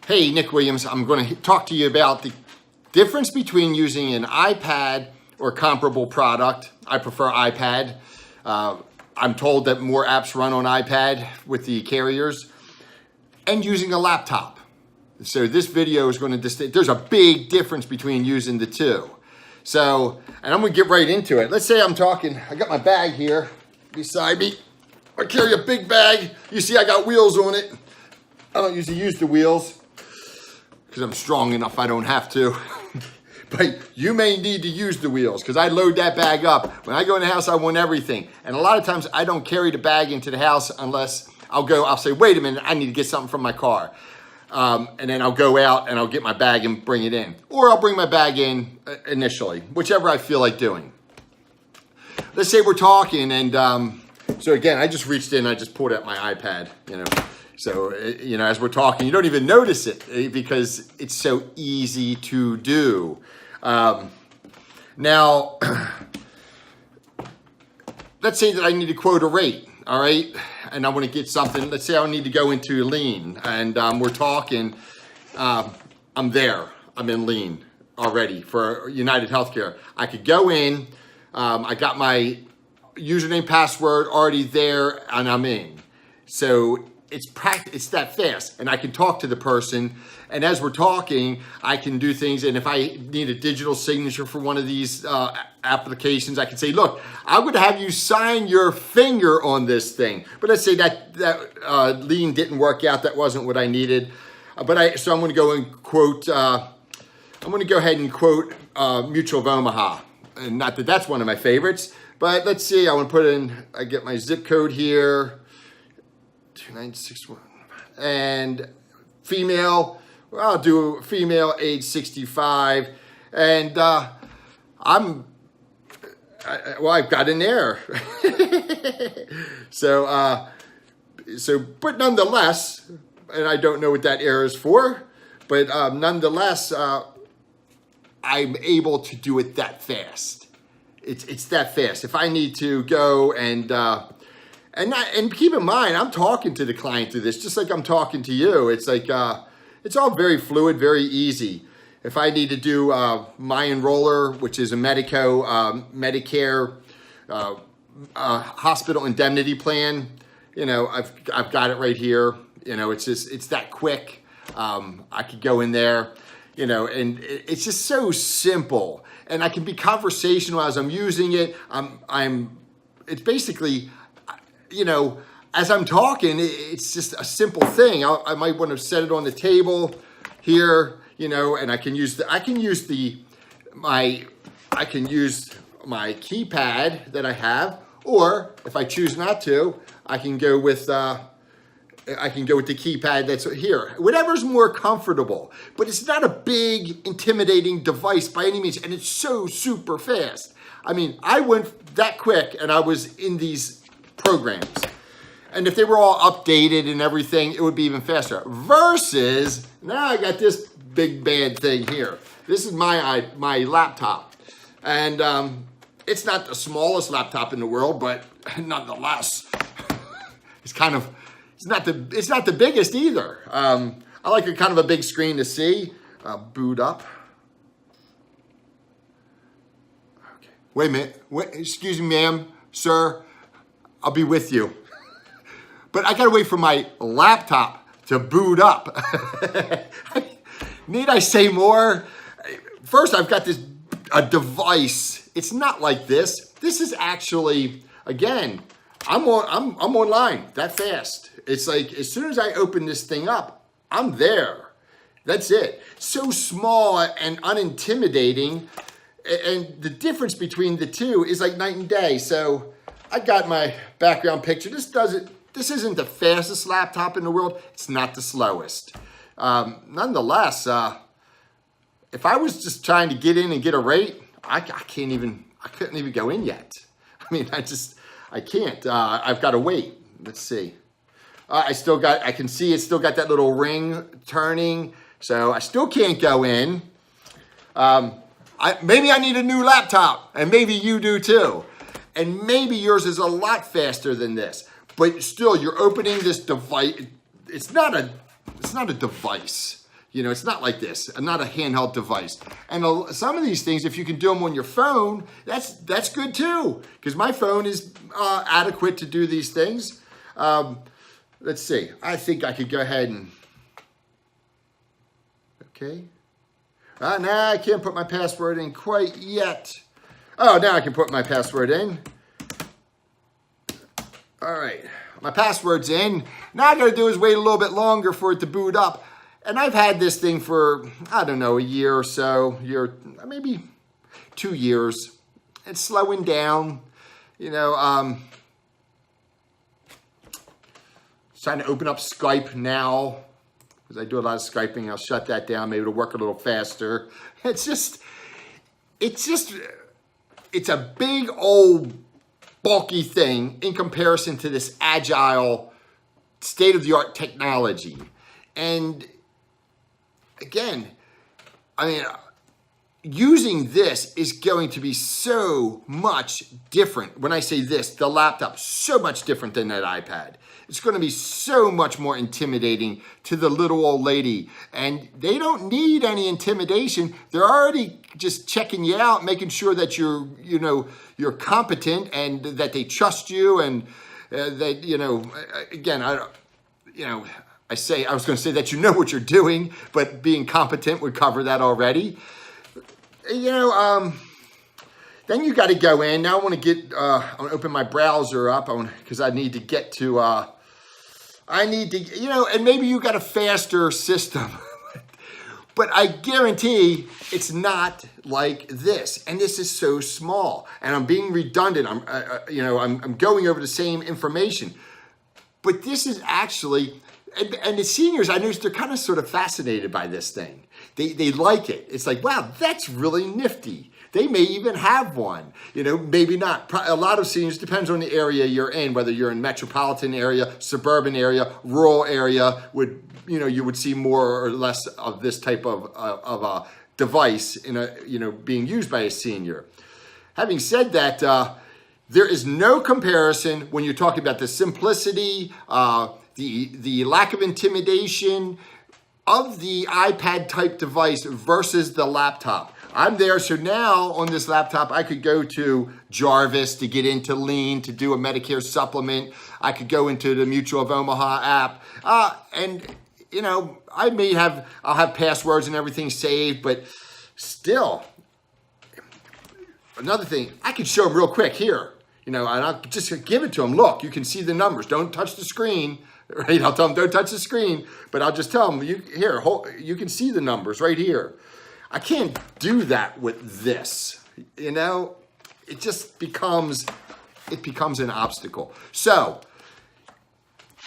Hey, Nick Williams. I'm going to talk to you about the difference between using an iPad or comparable product. I prefer iPad. I'm told that more apps run on iPad with the carriers, and using a laptop. So this video is going to there's a big difference between using the two. So, and I'm going to get right into it. Let's say I'm talking, I got my bag here beside me. I carry a big bag. You see I got wheels on it. I don't usually use the wheels because I'm strong enough I don't have to. But you may need to use the wheels because I load that bag up. When I go in the house, I want everything. And a lot of times I don't carry the bag into the house unless I'll say, wait a minute, I need to get something from my car. And then I'll go out and I'll get my bag and bring it in. Or I'll bring my bag in initially, whichever I feel like doing. Let's say we're talking and so again, I just reached in, I just pulled out my iPad, So, as we're talking, you don't even notice it because it's so easy to do. Now, let's say that I need to quote a rate, all right? And I want to get something. Let's say I need to go into lean and we're talking. I'm there. I'm in lean already for United Healthcare. I could go in. I got my username, password already there, and I'm in. So it's that fast, and I can talk to the person, and as we're talking, I can do things, and if I need a digital signature for one of these applications, I can say, look, I'm going to have you sign your finger on this thing. But let's say that lean didn't work out, that wasn't what I needed, so I'm going to go and quote, I'm going to go ahead and quote Mutual of Omaha, and not that that's one of my favorites, but let's see, I want to put in, I get my zip code here, 2961, and female, well, I'll do female, age 65, and I've got an error. So but nonetheless, and I don't know what that error is for, but nonetheless, I'm able to do it that fast. It's that fast. If I need to go and keep in mind, I'm talking to the client through this, just like I'm talking to you. It's like, it's all very fluid, very easy. If I need to do my enroller, which is a Medicare hospital indemnity plan, I've got it right here. It's that quick. I could go in there, and it's just so simple. And I can be conversational as I'm using it. It's basically, as I'm talking, it's just a simple thing. I might want to set it on the table here, and I can use my keypad that I have, or if I choose not to, I can go with the keypad that's here. Whatever's more comfortable, but it's not a big, intimidating device by any means, and it's so super fast. I mean, I went that quick, and I was in these programs. And if they were all updated and everything, it would be even faster. Versus, now I got this big bad thing here. This is my laptop. And it's not the smallest laptop in the world, but nonetheless, it's not the biggest either. I like a kind of a big screen to see. Boot up. Okay. Wait a minute. Excuse me, ma'am, sir. I'll be with you. But I gotta wait for my laptop to boot up. Need I say more? First, I've got a device. It's not like this. This is actually, again, I'm online that fast. It's like as soon as I open this thing up, I'm there. That's it. So small and unintimidating. And the difference between the two is like night and day. So I got my background picture. This isn't the fastest laptop in the world. It's not the slowest. Nonetheless, if I was just trying to get in and get a rate, I couldn't even go in yet. I mean, I can't. I've got to wait. Let's see. I can see it's still got that little ring turning, so I still can't go in. Maybe I need a new laptop, and maybe you do too. And maybe yours is a lot faster than this. But still, you're opening this device. It's not a device. It's not like this, not a handheld device. And some of these things, if you can do them on your phone, that's good too, because my phone is adequate to do these things. Let's see. I think I could go ahead and, okay. Now I can't put my password in quite yet. Oh, now I can put my password in. All right, my password's in. Now I gotta do is wait a little bit longer for it to boot up. And I've had this thing for, I don't know, a year or so, maybe 2 years. It's slowing down, trying to open up Skype now, because I do a lot of Skyping. I'll shut that down, maybe it'll work a little faster. It's a big old bulky thing in comparison to this agile state-of-the-art technology. And again, using this is going to be so much different. When I say this, the laptop, so much different than that iPad. It's going to be so much more intimidating to the little old lady. And they don't need any intimidation. They're already just checking you out, making sure that you're competent and that they trust you. And again, I was going to say that you know what you're doing, but being competent would cover that already. Then you got to go in. Now I want to open my browser up because I need to get to, and maybe you got a faster system, but I guarantee it's not like this. And this is so small, and I'm being redundant. I'm going over the same information, but this is actually, and the seniors, I noticed they're kind of sort of fascinated by this thing. They like it. It's like, wow, that's really nifty. They may even have one, maybe not. A lot of seniors, depends on the area you're in, whether you're in metropolitan area, suburban area, rural area, you would see more or less of this type of a device being used by a senior. Having said that, there is no comparison when you're talking about the simplicity, the lack of intimidation of the iPad type device versus the laptop. I'm there, so now on this laptop, I could go to Jarvis to get into Lean, to do a Medicare supplement. I could go into the Mutual of Omaha app. And I'll have passwords and everything saved, but still, another thing, I can show them real quick here, and I'll just give it to them. Look, you can see the numbers. Don't touch the screen. Right? I'll tell them, don't touch the screen, but I'll just tell them, you can see the numbers right here. I can't do that with this, it just becomes an obstacle. So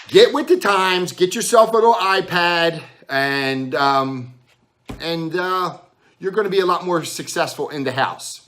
get with the times, get yourself a little iPad, and you're going to be a lot more successful in the house.